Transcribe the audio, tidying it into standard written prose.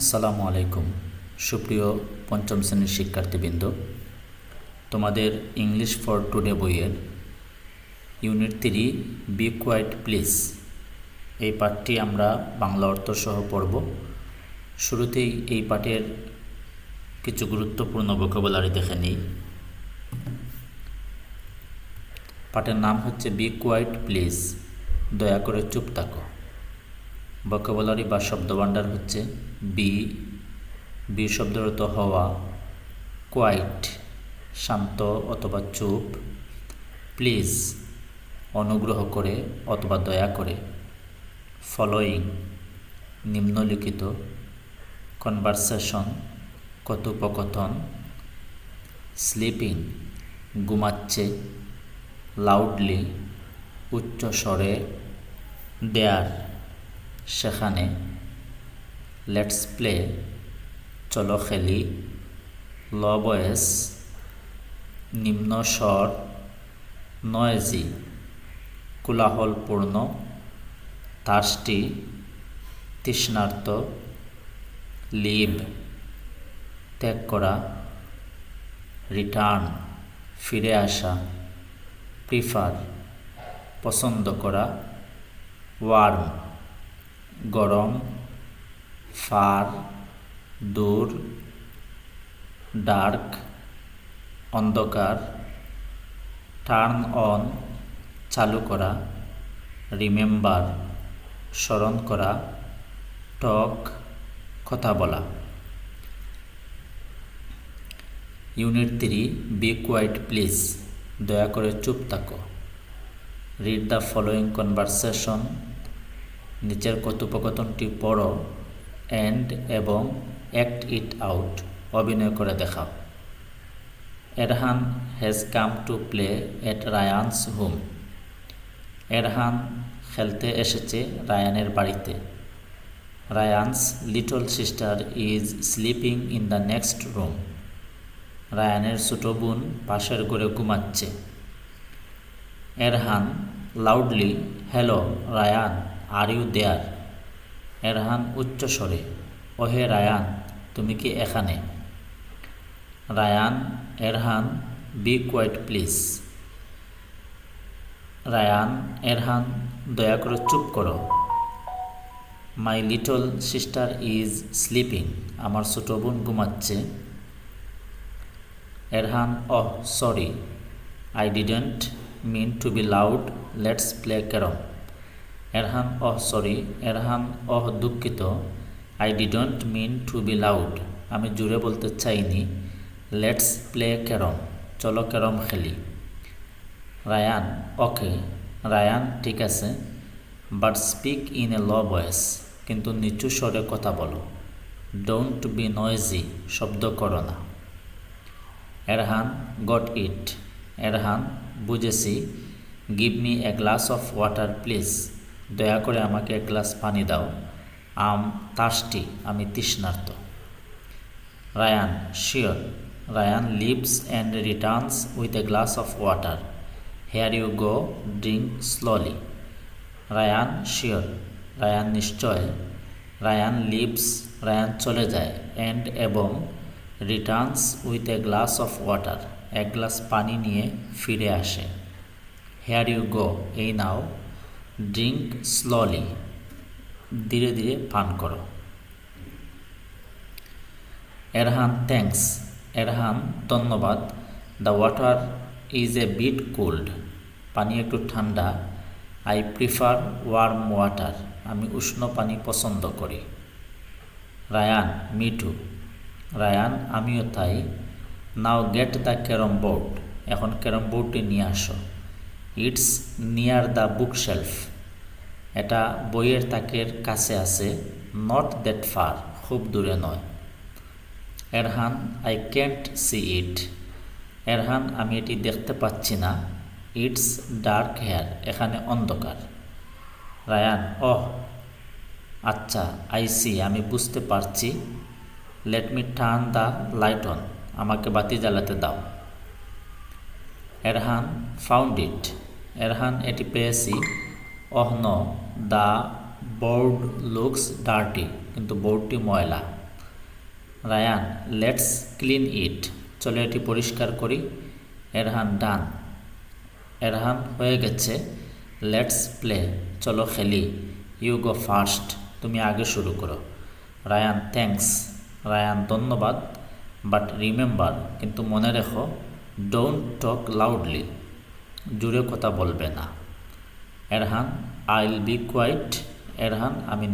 আসসালামু আলাইকুম সুপ্রিয় পঞ্চম শ্রেণীর শিক্ষার্থীবৃন্দ, তোমাদের ইংলিশ ফর টুডে বইয়ের ইউনিট 3 বি কোয়াইট প্লিজ এই পাঠটি আমরা বাংলা অর্থ সহ পড়ব। শুরুতেই এই পাঠের কিছু গুরুত্বপূর্ণ ভোকাবুলারি দেখে নিই। পাঠের নাম হচ্ছে বি কোয়াইট প্লিজ, দয়া করে চুপ থাকো। ভোকাবুলারি বা শব্দভাণ্ডার হচ্ছে বি শব্দের অর্থ হওয়া, কোয়াইট শান্ত অথবা চুপ, প্লিজ অনুগ্রহ করে অথবা দয়া করে, ফলোয়িং নিম্নলিখিত, কনভারসেশন কথোপকথন, স্লিপিং ঘুমাচ্ছে, লাউডলি উচ্চ স্বরে, দেয়ার সেখানে, লেটস প্লে চলো খেলি, লো ভয়েস নিম্ন স্বর, নয়েজি কোলাহলপূর্ণ, থার্স্টি তৃষ্ণার্ত, লিভ ত্যাগ করা, রিটার্ন ফিরে আসা, প্রিফার পছন্দ করা, ওয়ার্ম গরম, ফার দূর, ডার্ক অন্ধকার, টার্ন অন চালু করা, রিমেম্বার স্মরণ করা, টক কথা বলা। ইউনিট 3 বি কোয়াইট প্লিজ, দয়া করে চুপ থাকো। রিড দ্য ফলোয়িং কনভারসেশন, নিচের কথোপকথনটি পড়ো অ্যান্ড এবং অ্যাক্ট ইট আউট, অভিনয় করে দেখাও। Erhan has come to play at Ryan's home. Erhan খেলতে এসেছে রায়ানের বাড়িতে। Ryan's little sister is sleeping in the next room. রায়ানের ছোট বোন পাশের ঘরে ঘুমাচ্ছে। Erhan loudly hello Ryan, are you there. Erhan উচ্চস্বরে, ওহে রায়ান, তুমি কি এখানে? Ryan Erhan be quiet please. Ryan Erhan দয়া করে চুপ করো। My little sister is sleeping, আমার ছোট বোন ঘুমাচ্ছে। Erhan oh sorry, I didn't mean to be loud, let's play carrom. Erhan oh sorry, Erhan oh দুঃখিত, I didn't mean to be loud, আমি জুড়ে বলতে চাইনি, লেটস প্লে ক্যারম, চলো ক্যারম খেলি। রায়ান ওকে, রায়ান ঠিক আছে, but speak in a low voice, কিন্তু নিচু স্বরে কথা বলো। ডোন্ট বি নয়েজি, শব্দ করো না। এরহান গট ইট, এরহান বুঝেছি, give me a glass of water please, দয়া করে আমাকে এক গ্লাস পানি দাও। আম থার্স্টি, আমি তৃষ্ণার্ত। Ryan sure, Ryan leaves and returns with a glass of water, here you go, drink slowly. Ryan sure, Ryan নিশ্চয়, রায়ান লিভস, রায়ান চলে যায়, অ্যান্ড এবং returns with a glass of water, এক গ্লাস পানি নিয়ে ফিরে আসে। হেয়ার ইউ গো, এই নাও, ড্রিঙ্ক স্লোলি, ধীরে ধীরে পান করো। এরহান থ্যাঙ্কস, এরহান ধন্যবাদ, the water is a bit cold, পানি একটু ঠান্ডা। আই প্রিফার ওয়ার্ম ওয়াটার, আমি উষ্ণ পানি পছন্দ করি। রায়ান মি টু, রায়ান আমিও তাই। নাও গেট দ্য ক্যারম বোর্ড, এখন ক্যারম বোর্ডটি নিয়ে আসো। It's near the book shelf, এটা বইয়ের তাকের কাছে আছে। নট দ্যাট ফার, খুব দূরে নয়। এরহান আই ক্যান্ট সি ইট, এরহান আমি এটি দেখতে পাচ্ছি না। ইটস ডার্ক হেয়ার, এখানে অন্ধকার। রায়ান ওহ আচ্ছা, আই সি, আমি বুঝতে পারছি। Let me turn the light on, আমাকে বাতি জ্বালাতে দাও। এরহান ফাউন্ড ইট, এরহান এটি পেয়েছি। Oh no, the board looks dirty, কিন্তু বোর্ডটি ময়লা। রায়ান লেটস ক্লিন ইট, চলো এটি পরিষ্কার করি। এরহান ডান, এরহান হয়ে গেছে। লেটস প্লে, চলো খেলি। ইউ গো ফার্স্ট, তুমি আগে শুরু করো। রায়ান থ্যাঙ্কস, রায়ান ধন্যবাদ। বাট রিমেম্বার, কিন্তু মনে রেখো, ডোন্ট টক লাউডলি, জোরে কথা বলবে না। এরহান আইল বি কোয়াইট, এরহান আমি